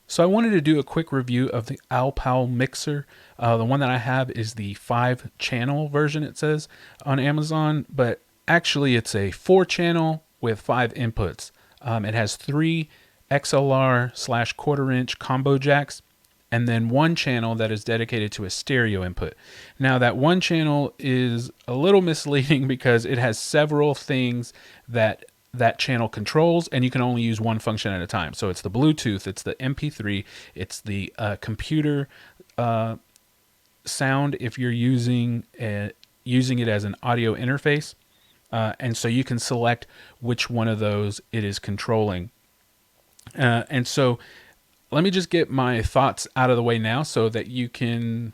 So I wanted to do a quick review of the ALPOWL mixer. The one that I have is the 5-channel version, it says on Amazon, but actually it's a 4-channel with 5 inputs. It has 3 XLR/quarter-inch combo jacks, and then 1 channel that is dedicated to a stereo input. Now that 1 channel is a little misleading because it has several things that channel controls, and you can only use one function at a time. So it's the Bluetooth, it's the MP3, it's the computer sound if you're using it as an audio interface, and so you can select which one of those it is controlling. And so let me just get my thoughts out of the way now so that you can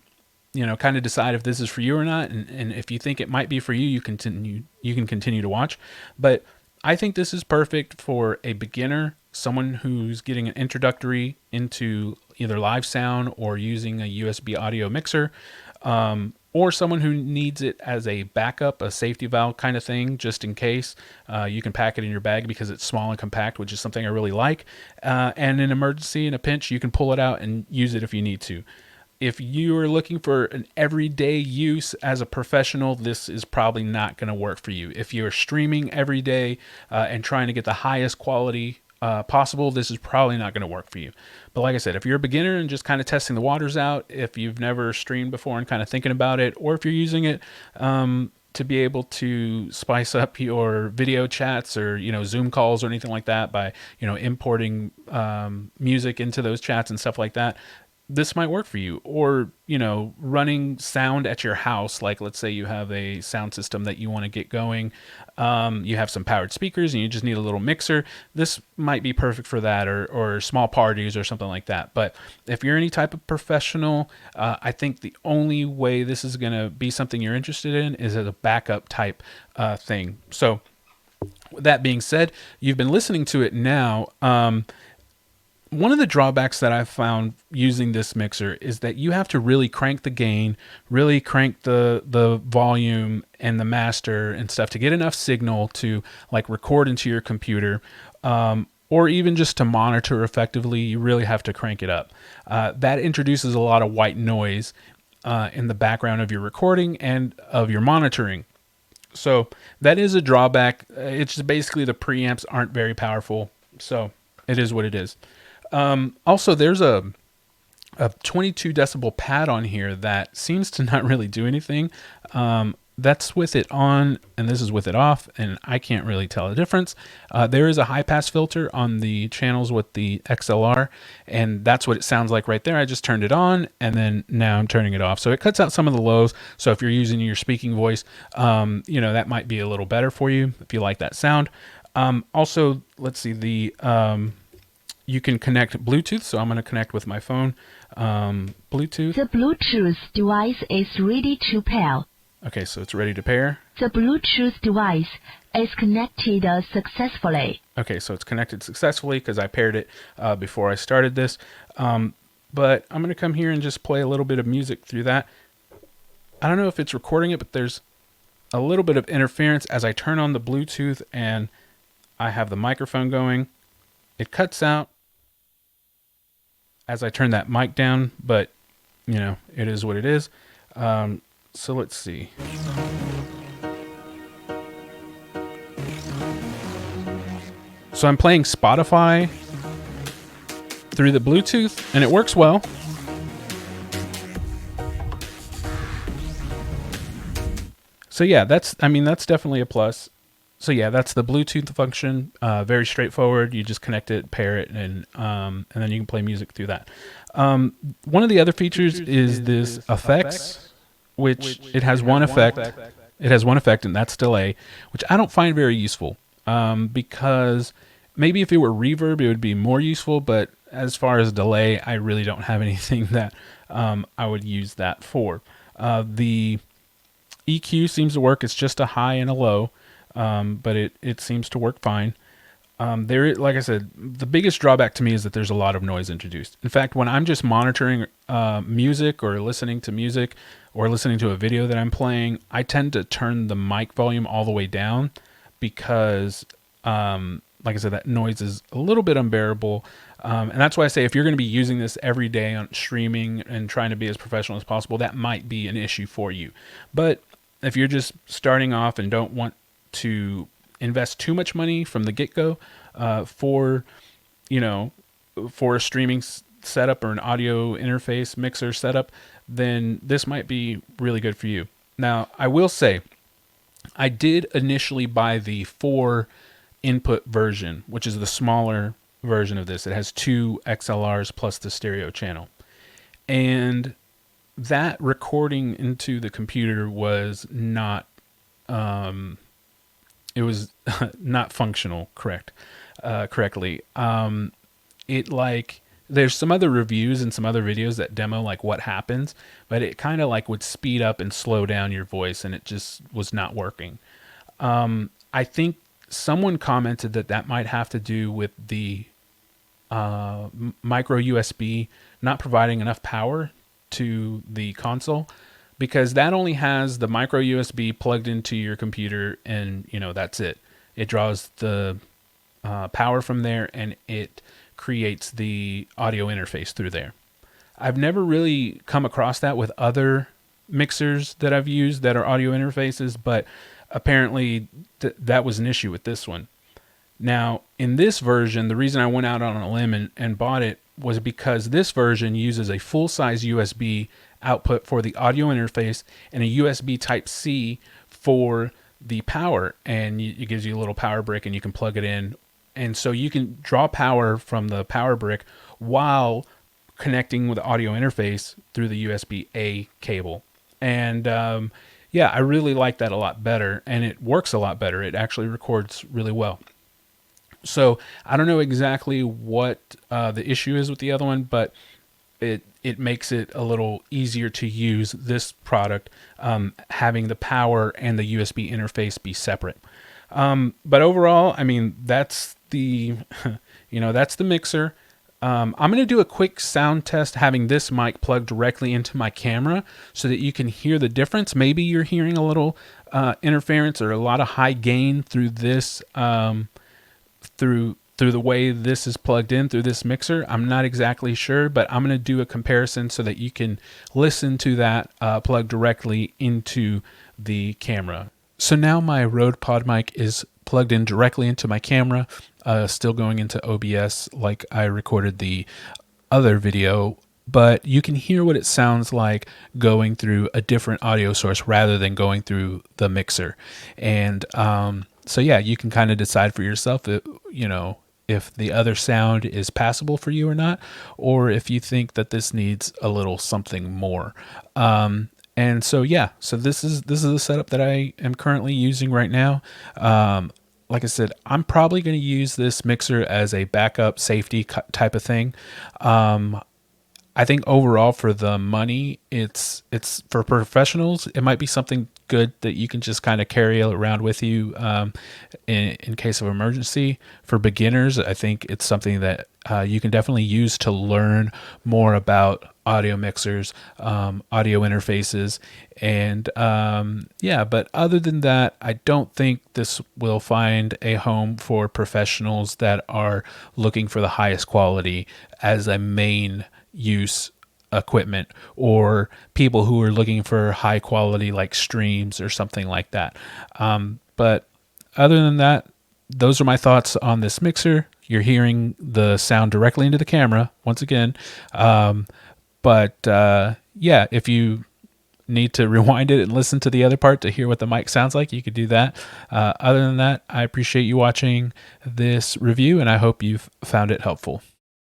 kind of decide if this is for you or not, and if you think it might be for you, you can continue to watch. But I think this is perfect for a beginner, someone who's getting an introductory into either live sound or using a USB audio mixer, or someone who needs it as a backup, a safety valve kind of thing, just in case. You can pack it in your bag because it's small and compact, which is something I really like. And in an emergency, in a pinch, you can pull it out and use it if you need to. If you are looking for an everyday use as a professional, this is probably not going to work for you. If you're streaming every day and trying to get the highest quality possible, this is probably not going to work for you. But like I said, if you're a beginner and just kind of testing the waters out, if you've never streamed before and kind of thinking about it, or if you're using it to be able to spice up your video chats or Zoom calls or anything like that by importing music into those chats and stuff like that, this might work for you. Or running sound at your house, like let's say you have a sound system that you want to get going, you have some powered speakers and you just need a little mixer, this might be perfect for that, or small parties or something like that. But if you're any type of professional, I think the only way this is going to be something you're interested in is as a backup type thing. So with that being said, you've been listening to it now. One of the drawbacks that I've found using this mixer is that you have to really crank the gain, really crank the volume and the master and stuff to get enough signal to like record into your computer, or even just to monitor effectively. You really have to crank it up. That introduces a lot of white noise in the background of your recording and of your monitoring. So that is a drawback. It's just basically the preamps aren't very powerful. So it is what it is. Also, there's a 22 decibel pad on here that seems to not really do anything. That's with it on, and this is with it off, and I can't really tell the difference. There is a high pass filter on the channels with the XLR, and that's what it sounds like right there. I just turned it on, and then now I'm turning it off. So it cuts out some of the lows. So if you're using your speaking voice, that might be a little better for you if you like that sound. Also, let's see, you can connect Bluetooth, so I'm going to connect with my phone. Bluetooth. The Bluetooth device is ready to pair. Okay, so it's ready to pair. The Bluetooth device is connected successfully. Okay, so it's connected successfully because I paired it before I started this. But I'm going to come here and just play a little bit of music through that. I don't know if it's recording it, but there's a little bit of interference as I turn on the Bluetooth and I have the microphone going. It cuts out as I turn that mic down, but it is what it is. So let's see. So I'm playing Spotify through the Bluetooth and it works well. So yeah, that's definitely a plus. So yeah, that's the Bluetooth function. Very straightforward. You just connect it, pair it, and then you can play music through that. One of the other features is this effects, which it has one effect. It has one effect, and that's delay, which I don't find very useful. Because maybe if it were reverb, it would be more useful. But as far as delay, I really don't have anything that I would use that for. The EQ seems to work. It's just a high and a low. But it seems to work fine. Like I said, the biggest drawback to me is that there's a lot of noise introduced. In fact, when I'm just monitoring music or listening to music or listening to a video that I'm playing, I tend to turn the mic volume all the way down because, like I said, that noise is a little bit unbearable. And that's why I say if you're going to be using this every day on streaming and trying to be as professional as possible, that might be an issue for you. But if you're just starting off and don't want to invest too much money from the get-go for, you know, for a streaming setup or an audio interface mixer setup, then this might be really good for you. Now, I will say, I did initially buy the 4 input version, which is the smaller version of this. It has 2 XLRs plus the stereo channel. And that recording into the computer was not, it was not functional correctly. It like, there's some other reviews and some other videos that demo like what happens, but it kind of like would speed up and slow down your voice, and it just was not working. I think someone commented that that might have to do with the micro USB not providing enough power to the console, because that only has the micro USB plugged into your computer, and you know that's it. It draws the power from there, and it creates the audio interface through there. I've never really come across that with other mixers that I've used that are audio interfaces, but apparently that was an issue with this one. Now, in this version, the reason I went out on a limb and bought it was because this version uses a full-size USB output for the audio interface and a USB Type-C for the power, and it gives you a little power brick and you can plug it in. And so you can draw power from the power brick while connecting with the audio interface through the USB-A cable. And yeah, I really like that a lot better, and it works a lot better. It actually records really well. So I don't know exactly what the issue is with the other one, but it makes it a little easier to use this product, having the power and the USB interface be separate. But overall, I mean, that's the, that's the mixer. I'm going to do a quick sound test having this mic plugged directly into my camera so that you can hear the difference. Maybe you're hearing a little interference or a lot of high gain through this, through the way this is plugged in through this mixer. I'm not exactly sure, but I'm going to do a comparison so that you can listen to that plugged directly into the camera. So now my Rode Pod mic is plugged in directly into my camera, still going into OBS like I recorded the other video, but you can hear what it sounds like going through a different audio source rather than going through the mixer. And so yeah, you can kind of decide for yourself, if the other sound is passable for you or not, or if you think that this needs a little something more. And so yeah, so this is the setup that I am currently using right now. Like I said, I'm probably going to use this mixer as a backup safety type of thing. I think overall for the money, it's for professionals. It might be something good that you can just kind of carry around with you in case of emergency. For beginners, I think it's something that you can definitely use to learn more about audio mixers, audio interfaces, and yeah. But other than that, I don't think this will find a home for professionals that are looking for the highest quality as a main use equipment, or people who are looking for high quality like streams or something like that. But other than that, those are my thoughts on this mixer. You're hearing the sound directly into the camera once again. But yeah, if you need to rewind it and listen to the other part to hear what the mic sounds like, you could do that. Other than that, I appreciate you watching this review, and I hope you've found it helpful.